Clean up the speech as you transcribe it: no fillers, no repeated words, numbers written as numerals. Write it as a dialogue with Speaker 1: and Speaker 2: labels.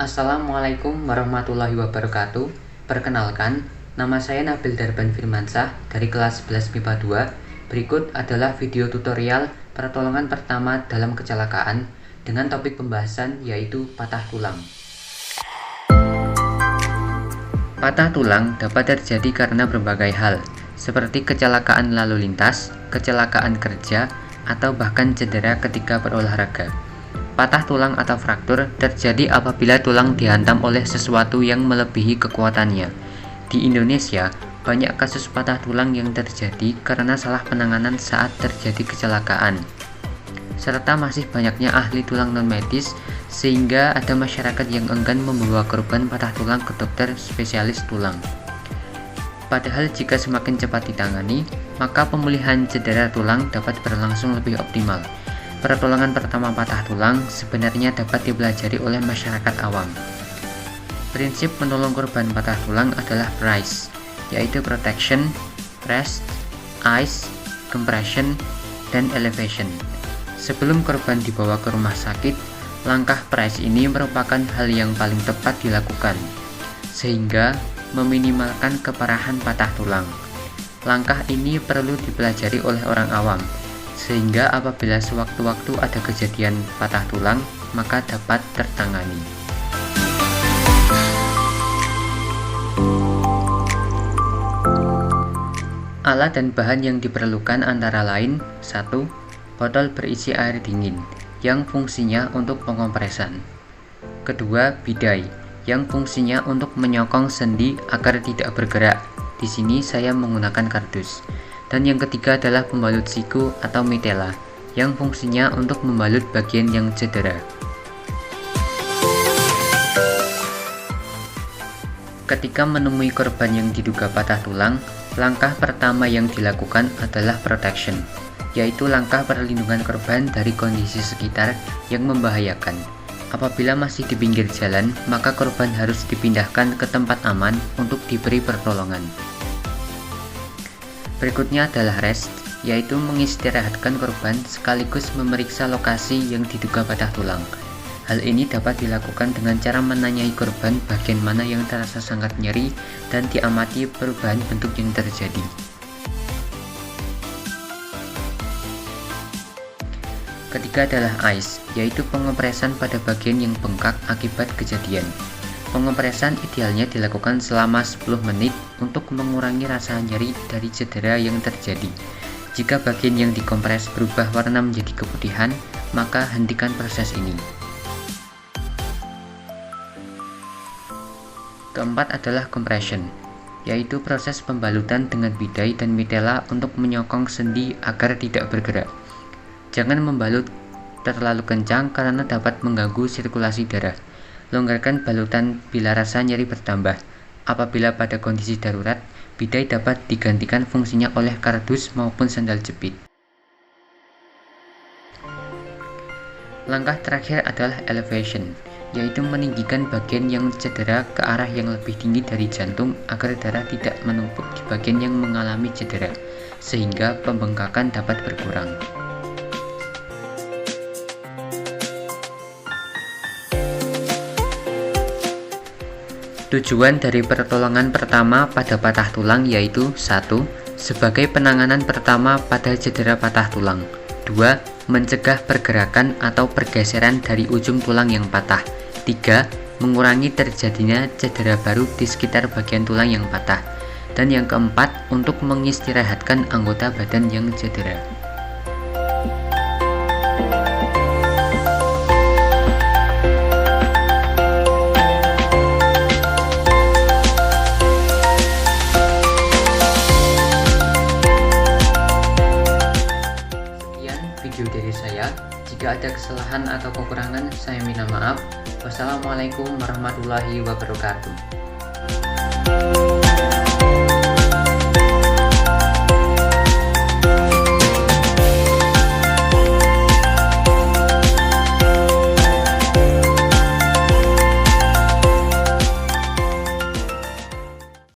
Speaker 1: Assalamualaikum warahmatullahi wabarakatuh. Perkenalkan, nama saya Nabil Darban Firmansyah dari kelas 11 MIPA 2. Berikut adalah video tutorial pertolongan pertama dalam kecelakaan dengan topik pembahasan yaitu patah tulang. Patah tulang dapat terjadi karena berbagai hal, seperti kecelakaan lalu lintas, kecelakaan kerja, atau bahkan cedera ketika berolahraga. Patah tulang atau fraktur terjadi apabila tulang dihantam oleh sesuatu yang melebihi kekuatannya. Di Indonesia, banyak kasus patah tulang yang terjadi karena salah penanganan saat terjadi kecelakaan, serta masih banyaknya ahli tulang non-medis, sehingga ada masyarakat yang enggan membawa korban patah tulang ke dokter spesialis tulang. Padahal jika semakin cepat ditangani, maka pemulihan cedera tulang dapat berlangsung lebih optimal. Pertolongan pertama patah tulang sebenarnya dapat dipelajari oleh masyarakat awam. Prinsip menolong korban patah tulang adalah PRICE, yaitu Protection, Rest, Ice, Compression, dan Elevation. Sebelum korban dibawa ke rumah sakit, langkah PRICE ini merupakan hal yang paling tepat dilakukan, sehingga meminimalkan keparahan patah tulang. Langkah ini perlu dipelajari oleh orang awam, sehingga apabila sewaktu-waktu ada kejadian patah tulang, maka dapat tertangani. Alat dan bahan yang diperlukan antara lain: 1. Botol berisi air dingin yang fungsinya untuk pengompresan. 2. Bidai yang fungsinya untuk menyokong sendi agar tidak bergerak. Di sini saya menggunakan kardus. Dan yang ketiga adalah pembalut siku atau mitela yang fungsinya untuk membalut bagian yang cedera. Ketika menemui korban yang diduga patah tulang, langkah pertama yang dilakukan adalah protection, yaitu langkah perlindungan korban dari kondisi sekitar yang membahayakan. Apabila masih di pinggir jalan, maka korban harus dipindahkan ke tempat aman untuk diberi pertolongan. Berikutnya adalah rest, yaitu mengistirahatkan korban sekaligus memeriksa lokasi yang diduga patah tulang. Hal ini dapat dilakukan dengan cara menanyai korban bagian mana yang terasa sangat nyeri dan diamati perubahan bentuk yang terjadi. Ketiga adalah ice, yaitu pengopresan pada bagian yang bengkak akibat kejadian. Pengopresan idealnya dilakukan selama 10 menit untuk mengurangi rasa nyeri dari cedera yang terjadi. Jika bagian yang dikompres berubah warna menjadi keputihan, maka hentikan proses ini. Keempat adalah compression, yaitu proses pembalutan dengan bidai dan mitela untuk menyokong sendi agar tidak bergerak. Jangan membalut terlalu kencang karena dapat mengganggu sirkulasi darah. Longgarkan balutan bila rasa nyeri bertambah. Apabila pada kondisi darurat, bidai dapat digantikan fungsinya oleh kardus maupun sandal jepit. Langkah terakhir adalah elevation, yaitu meninggikan bagian yang cedera ke arah yang lebih tinggi dari jantung agar darah tidak menumpuk di bagian yang mengalami cedera, sehingga pembengkakan dapat berkurang. Tujuan dari pertolongan pertama pada patah tulang yaitu 1. Sebagai penanganan pertama pada cedera patah tulang. 2. Mencegah pergerakan atau pergeseran dari ujung tulang yang patah. 3. Mengurangi terjadinya cedera baru di sekitar bagian tulang yang patah. Dan yang keempat, untuk mengistirahatkan anggota badan yang cedera. Video dari saya. Jika ada kesalahan atau kekurangan, saya minta maaf. Wassalamualaikum warahmatullahi wabarakatuh.